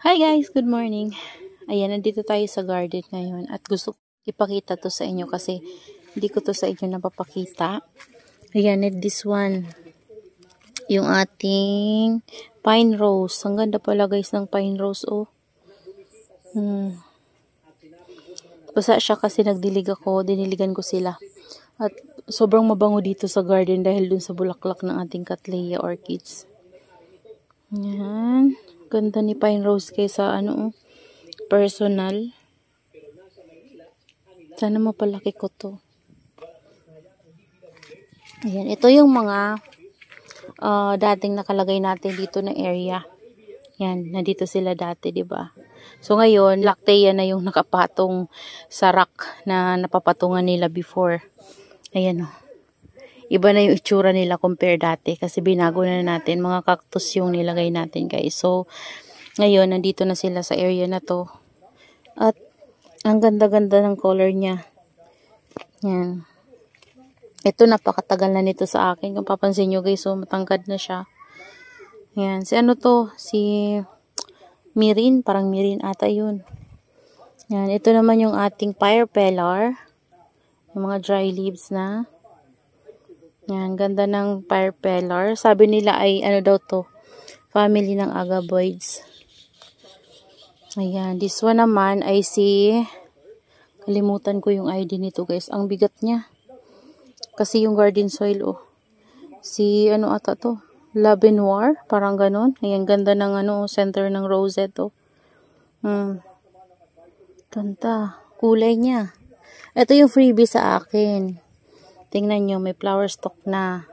Hi guys, good morning. Ayan, nandito tayo sa garden ngayon at gusto ko ipakita to sa inyo kasi hindi ko to sa inyo napapakita. Ayan, this one. Yung ating pine rose. Ang ganda pala guys ng pine rose, oh. Basa siya kasi nagdilig ako, diniligan ko sila. At sobrang mabango dito sa garden dahil dun sa bulaklak ng ating Cattleya orchids. Ayan. Ganda ni pine rose kaysa personal. Sana mapalaki ko to. Ayan, ito yung mga dating nakalagay natin dito na area. Yan, nandito sila dati, 'di ba? So ngayon, Lactea na yung nakapatong sa rock na napapatungan nila before. Ayan oh. Iba na yung itsura nila compare dati kasi binago na natin, mga cactus yung nilagay natin, guys. So ngayon, nandito na sila sa area na to. At ang ganda-ganda ng color niya. Yan. Ito, napakatagal na nito sa akin. Kung papansin nyo guys, so matangkad na siya. Yan. Si ano to? Si Mirin. Parang Mirin ata yun. Yan. Ito naman yung ating Firepellar. Yung mga dry leaves na. Yan. Ganda ng Firepellar. Sabi nila ay ano daw to? Family ng Agaboids. Ayan. This one naman ay kalimutan ko yung ID nito guys. Ang bigat niya. Kasi yung garden soil, oh. Ano ata to? Love Noir, parang ganun. Ayan, ganda ng center ng rosette, oh. Ganda. Kulay niya. Ito yung freebie sa akin. Tingnan nyo, may flower stalk na.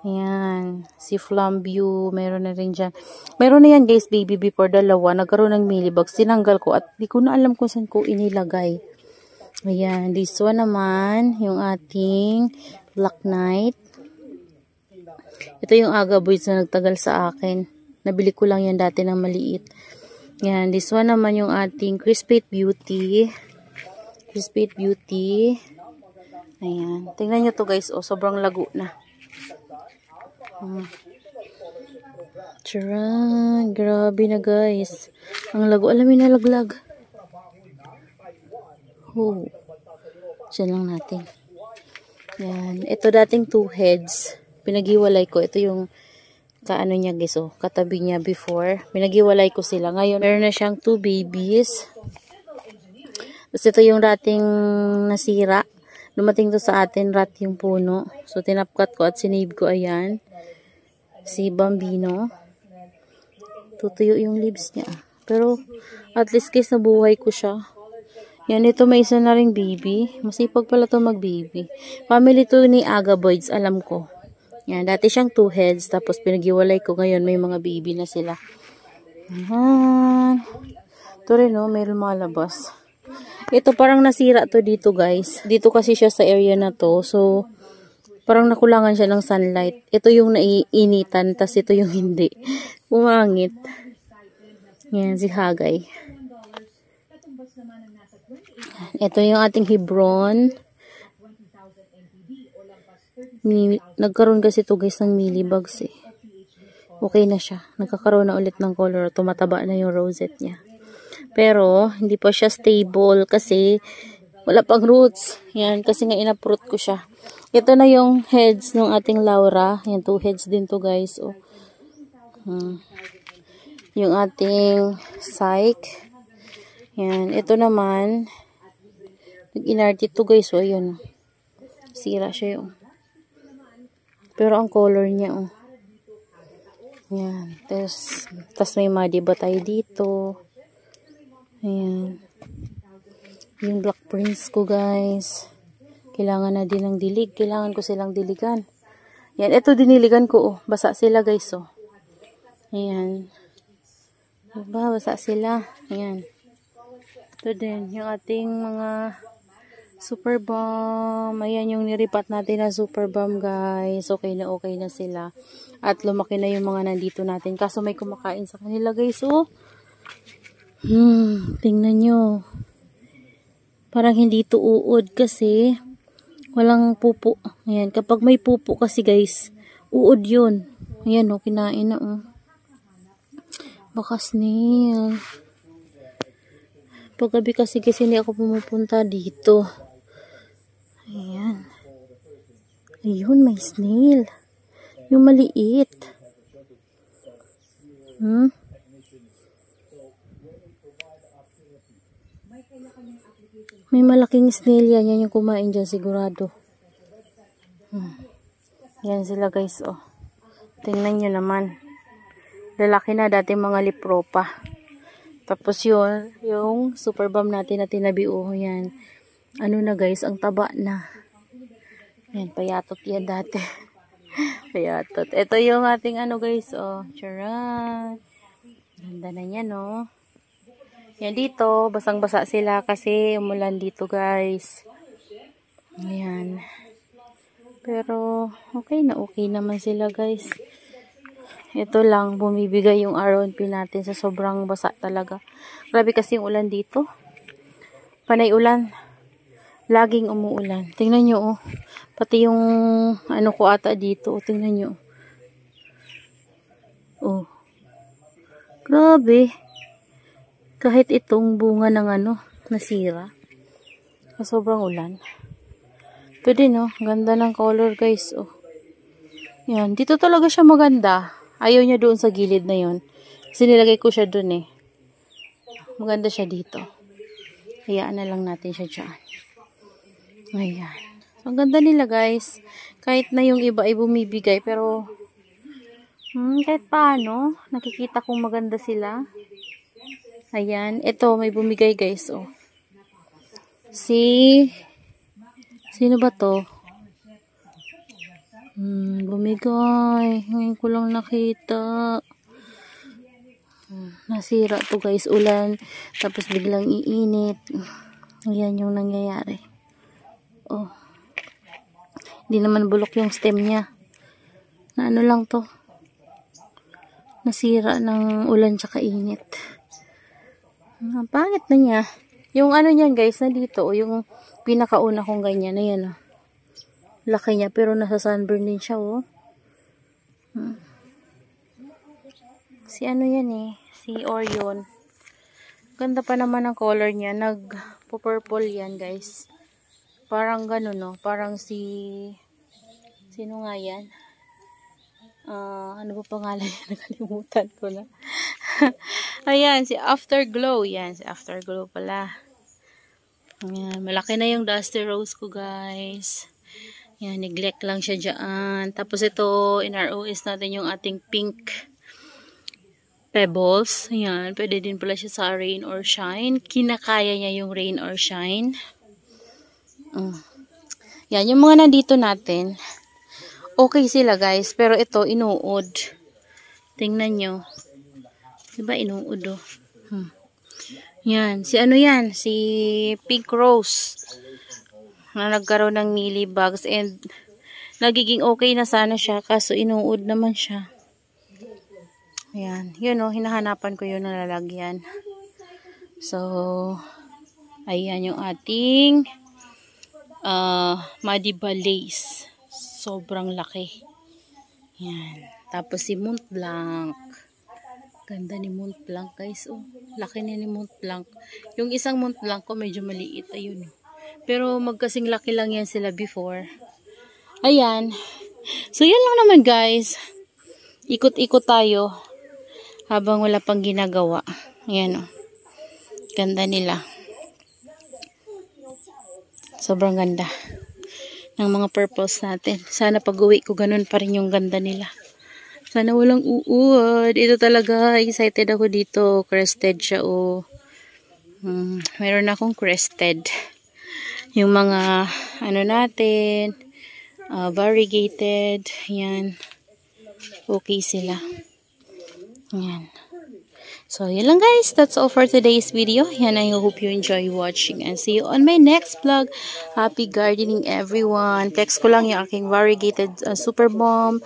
Ayan. Si Flambeau, meron na rin dyan. Meron na yan, guys, baby, before dalawa. Nagkaroon ng mealybugs. Tinanggal ko at di ko na alam kung saan ko inilagay. Ayan, this one naman, yung ating Black Knight. Ito yung Agaboids na nagtagal sa akin. Nabili ko lang yan dati ng maliit. Ayan, this one naman yung ating Crispate Beauty. Crispate Beauty. Ayan, tingnan nyo to guys, oh, sobrang lago na. Charan, grabe na guys. Ang lago, alam mo na laglag. Oh. Diyan lang natin. Yan. Ito dating 2 heads. Pinaghiwalay ko. Ito yung kaano niya guys. Oh, katabi niya before. Pinaghiwalay ko sila. Ngayon, meron na siyang 2 babies. Tapos ito yung dating nasira. Dumating to sa atin, rat yung puno. So, tinapkat ko at sinave ko. Ayan. Si Bambino. Tutuyo yung leaves niya. Pero, at least guys, nabuhay ko siya. Yan, ito may isa na ring baby. Masipag pala to mag-baby. Family to ni Agaboids, alam ko. Yan, dati siyang 2 heads. Tapos pinaghiwalay ko. Ngayon may mga baby na sila. Yan. Ito rin, no? Mayroon malabas. Ito parang nasira to dito, guys. Dito kasi siya sa area na to. So, parang nakulangan siya ng sunlight. Ito yung naiinitan. Tapos ito yung hindi. Pumangit. Yan, si Hagay. Ito yung ating Hebron. Nagkaroon kasi ito guys ng mealybugs eh. Okay na siya. Nagkakaroon na ulit ng color. Tumataba na yung rosette niya. Pero, hindi pa siya stable kasi wala pang roots. Yan, kasi nga inaprot ko siya. Ito na yung heads ng ating Laura. Yan, 2 heads din to guys. Oh. Yung ating Psyche. Yan, ito naman nag-inarte to guys, oh, ayun. Sira siya yung. Pero ang color niya, oh. Yan. Tas may madiba tayo dito. Ayan. Yung Black Prince ko, guys. Kailangan na din ng dilig. Kailangan ko silang diligan. Yan. Ito diniligan ko, oh. Basa sila, guys, oh. Ayan. Diba? Basa sila. Ayan. Ito din. Yung ating mga Super Bomb. Ayan yung niripat natin na Super Bomb, guys. Okay na sila. At lumaki na yung mga nandito natin. Kaso may kumakain sa kanila, guys. Oh. Tingnan nyo. Parang hindi ito uod kasi walang pupo. Ayan. Kapag may pupo kasi, guys, uod yun. Ayan, oh. Kinain na, oh. Baka snail. Paggabi kasi hindi ako pumupunta dito. Ayan. Ayun, may snail. Yung maliit. May malaking snail yan. Yan yung kumain dyan sigurado. Yan sila guys, oh. Tingnan nyo naman. Lalaki na, dati mga lipro pa. Tapos yun, yung super bomb natin na tinabi, oh, yan. Ano na guys, ang taba na. Yan, payatot yan dati. Payatot. Ito yung ating ano guys, oh. Charan. Ganda na yan, oh. Yan dito, basang-basa sila kasi umulan dito guys. Ayan. Pero, okay naman sila guys. Ito lang, bumibigay yung RNP natin sa sobrang basa talaga. Grabe kasi yung ulan dito. Panay ulan. Laging umuulan. Tingnan nyo, oh. Pati yung, ano ko ata dito, oh. Tingnan nyo. Oh. Grabe. Kahit itong bunga ng ano, nasira. Sobrang ulan. Ito din, oh. Ganda ng color, guys, oh. Yan. Dito talaga siya maganda. Ayaw niya doon sa gilid na yon. Kasi nilagay ko siya doon, eh. Maganda siya dito. Hayaan na lang natin siya dyan. Ayan. Ang ganda nila, guys. Kahit na yung iba ay bumibigay, pero kahit paano, nakikita kong maganda sila. Ayan. Ito, may bumigay, guys, oh. Sino ba to? Bumigay. Ngayon ko lang nakita. Nasira to, guys. Ulan. Tapos biglang iinit. Ayan yung nangyayari. Oh. Hindi naman bulok yung stem niya. Na ano lang to. Nasira ng ulan tsaka init. Ang pangit na niya. Yung ano niyan guys, na dito, yung pinakauna kong ganyan, ayan, oh. Laki niya, pero nasa sunburn din siya, oh. Si ano yan, eh, si Orion. Ganda pa naman ang color niya, nag-purple yan, guys. Parang ganun, no, parang sino nga yan? Ano ba pangalan niya? Nakalimutan ko na. Ayan, si Afterglow. Yan, si Afterglow pala. Ayan, malaki na yung Dusty Rose ko, guys. Ayan, neglect lang siya dyan. Tapos ito, in ROS natin yung ating pink pebbles. Ayan, pwede din pala siya sa rain or shine. Kinakaya niya yung rain or shine. Yan, yung mga nandito natin, okay sila guys, pero ito inuod. Tingnan nyo. Diba inuod, oh. Yan, si ano yan? Si Pink Rose. Na nagkaroon ng mealybugs and nagiging okay na sana siya kaso inuod naman siya. Yan, yun, oh, hinahanapan ko yun na lalagyan. So, ayan yung ating Madiba lace. Sobrang laki. Yan. Tapos si Mont Blanc. Ganda ni Mont Blanc, guys. Oh, laki ni Mont Blanc. Yung isang Mont Blanc ko medyo maliit. Ayun. Pero magkasing laki lang yan sila before. Ayan. So, yan lang naman, guys. Ikot-ikot tayo habang wala pang ginagawa. Ayan, oh. Ganda nila. Sobrang ganda ng mga purples natin. Sana pag-uwi ko ganun pa rin yung ganda nila. Sana walang uod. Ito talaga, excited ako dito. Crested siya, oh. Meron akong crested. Yung mga, ano natin, variegated. Yan. Okay sila. Yan. So, yun lang guys. That's all for today's video. Yan, I hope you enjoy watching and see you on my next vlog. Happy gardening everyone. Text ko lang yung aking variegated super bomb.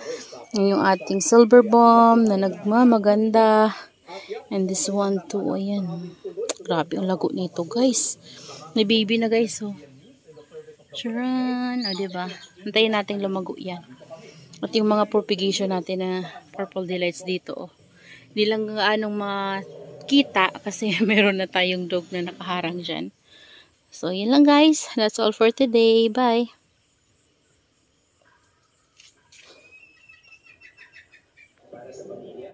Yung ating silver bomb na nagmamaganda. And this one too. Ayan. Grabe ang lago nito guys. May baby na guys. Oh. Charan. O, diba? Antayin natin lumago yan. At yung mga propagation natin na purple delights dito. Oh. Hindi lang anong makita kasi meron na tayong dog na nakaharang dyan. So, yun lang guys. That's all for today. Bye!